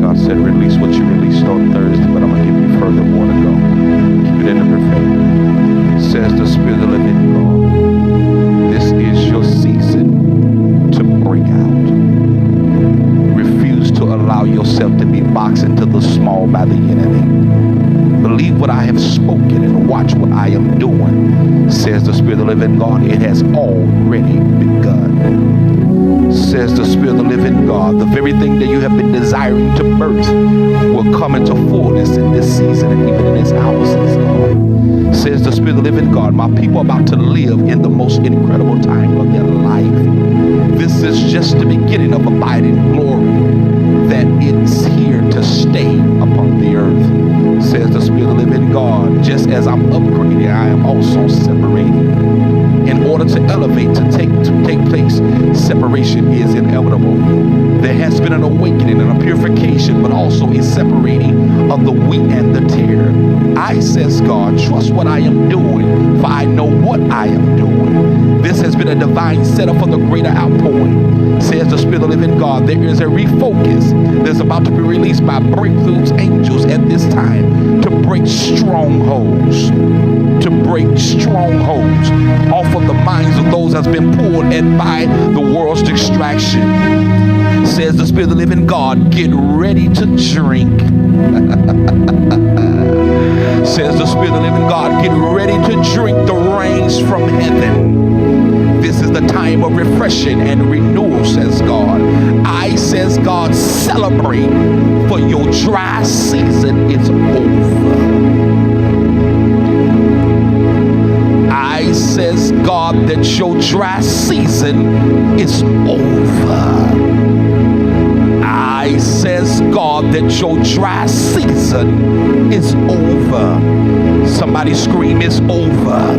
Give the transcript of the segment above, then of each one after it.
God said, release what you released on Thursday, but I'm going to give you further more to go. Keep it in the prophetic. Says the Spirit of the living God, this is your season to break out. Refuse to allow yourself to be boxed into the small by the enemy. Believe what I have spoken and watch what I am doing. Says the Spirit of the living God, it has already begun. Says the Spirit of the living God, the very thing that you have been desiring to birth will come into fullness in this season and even in this hour, says God. Says the Spirit of the living God, my people are about to live in the most incredible time of their life. This is just the beginning of abiding glory that it's here to stay upon the earth. Says the Spirit of the living God, just as I'm upgrading, I am also separating. In order to elevate, to take place, separation is inevitable. There has been an awakening and a purification, but also a separating of the wheat and the tare. I, says God, trust what I am doing, for I know what I am doing. This has been a divine setup for the greater outpouring. Says the Spirit of the living God, there is a refocus that's about to be released by breakthroughs, angels at this time, to break strongholds. To break strongholds off of the minds of those that's been pulled at by the world's distraction. Says the Spirit of the living God, get ready to drink. Says the Spirit of the living God, get ready to drink the rains from heaven. This is the time of refreshing and renewal, says God. I, says God, celebrate, for your dry season is over. I, says God, that your dry season is over. I, says God, that your dry season is over. Somebody scream, it's over.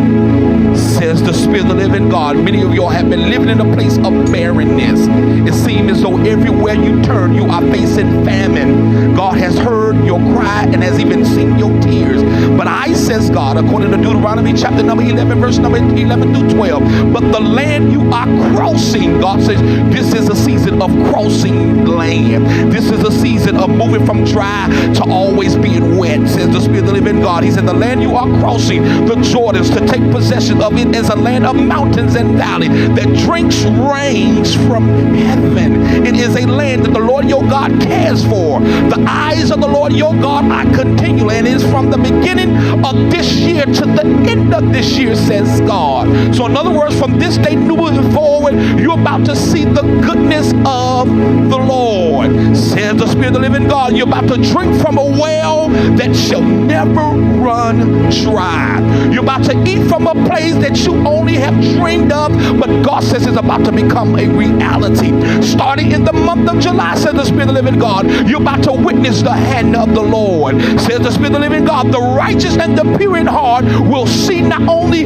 Says the Spirit of the living God, many of y'all have been living in a place of barrenness. It seems as though everywhere you turn, you are facing famine. God has heard your cry and has even seen your tears. But I, says God, according to Deuteronomy chapter number 11, verse number 11 through 12, but the land you are crossing, God says, this is a season of crossing land. This is a season of moving from dry to always being wet, says the Spirit of the living God. He said, the land you are crossing, the Jordans, to take possession of it as a land of mountains and valleys that drinks rains from heaven. It is a land that the Lord your God cares for. The eyes of the Lord your God are continual, and it is from the beginning of this year to the end of this year, says God. So in other words, from this day moving forward, you're about to see the goodness of the Lord. Says the Spirit of the living God, you're about to drink from a well that shall never run dry. You're about to eat from a place that you only have dreamed of, but God says it's about to become a reality. Starting in the month of July, says the Spirit of the living God, you're about to witness the hand of the Lord. Says the Spirit of the living God, the righteous and the pure in heart will see not only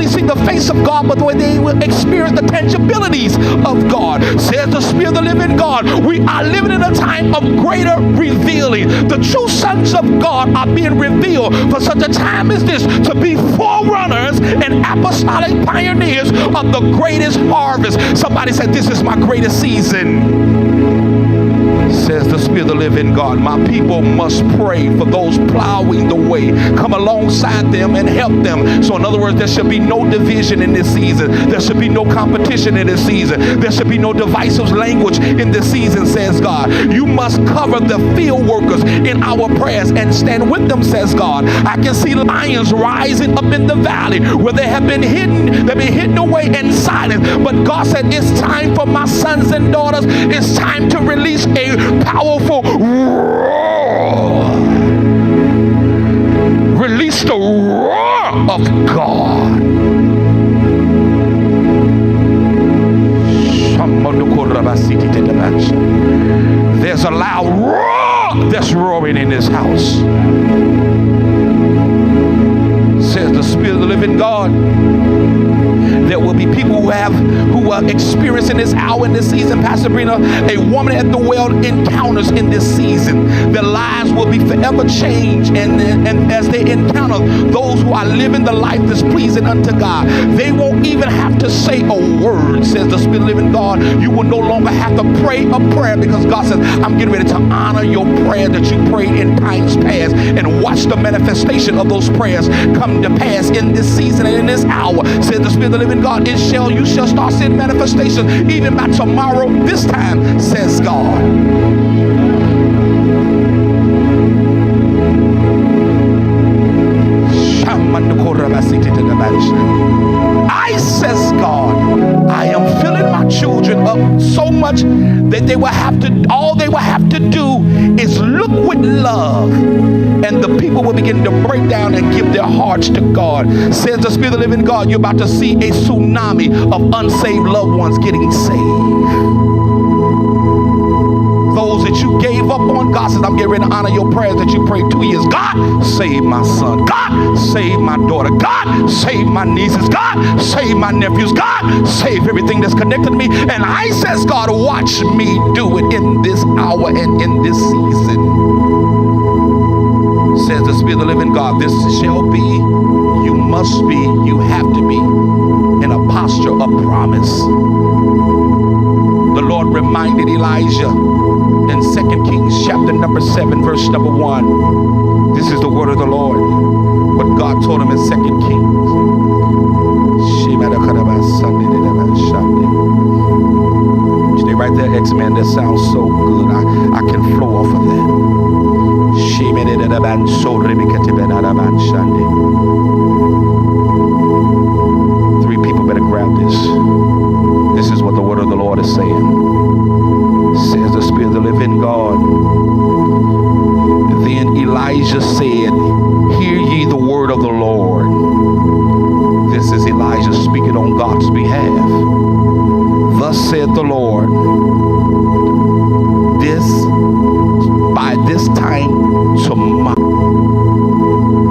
see the face of God, but they will experience the tangibilities of God. Says the Spirit of the living God, we are living in a time of greater revealing. The true sons of God are being revealed for such a time as this, to be forerunners and apostolic pioneers of the greatest harvest. Somebody said, this is my greatest season. Says the Spirit of the living God, my people must pray for those plowing the way. Come alongside them and help them. So in other words, there should be no division in this season. There should be no competition in this season. There should be no divisive language in this season, says God. You must cover the field workers in our prayers and stand with them, says God. I can see lions rising up in the valley where they have been hidden. They've been hidden away in silence. But God said, it's time for my sons and daughters. It's time to release a powerful roar. Release the roar of God. There's a loud roar that's roaring in this house. Says the Spirit of the living God. There will be people who are experiencing this hour in this season, Pastor Brina. A woman at the well encounters in this season. Their lives will be forever changed, and as they encounter those who are living the life that's pleasing unto God, they won't even have to say a word, says the Spirit of the living God. You will no longer have to pray a prayer, because God says, I'm getting ready to honor your prayer that you prayed in times past, and watch the manifestation of those prayers come to pass in this season and in this hour, says the Spirit of the living God. You shall start seeing manifestations even by tomorrow this time, says God. I, says God, I am filling my children up so much that all they will have to do is look with love, and the people will begin to break down and give their hearts to God, says the Spirit of the living God. You're about to see a tsunami of unsaved loved ones getting saved. Those that you gave up on, God says, I'm getting ready to honor your prayers that you prayed 2 years. God, save my son. God, save my daughter. God, save my nieces. God, save my nephews. God, save everything that's connected to me. And I, says God, watch me do it in this hour and in this season, says the Spirit of the living God. This shall be, you must be, you have to be in a posture of promise. The Lord reminded Elijah in 2 Kings chapter number 7, verse number 1. This is the word of the Lord. What God told him in 2 Kings. Stay right there, X-Man. That sounds so good. I can flow off of that. 3 people better grab this. This is what the word of the Lord is saying, says the Spirit of the living God. Then Elijah said, hear ye the word of the Lord. This is Elijah speaking on God's behalf. Thus saith the Lord,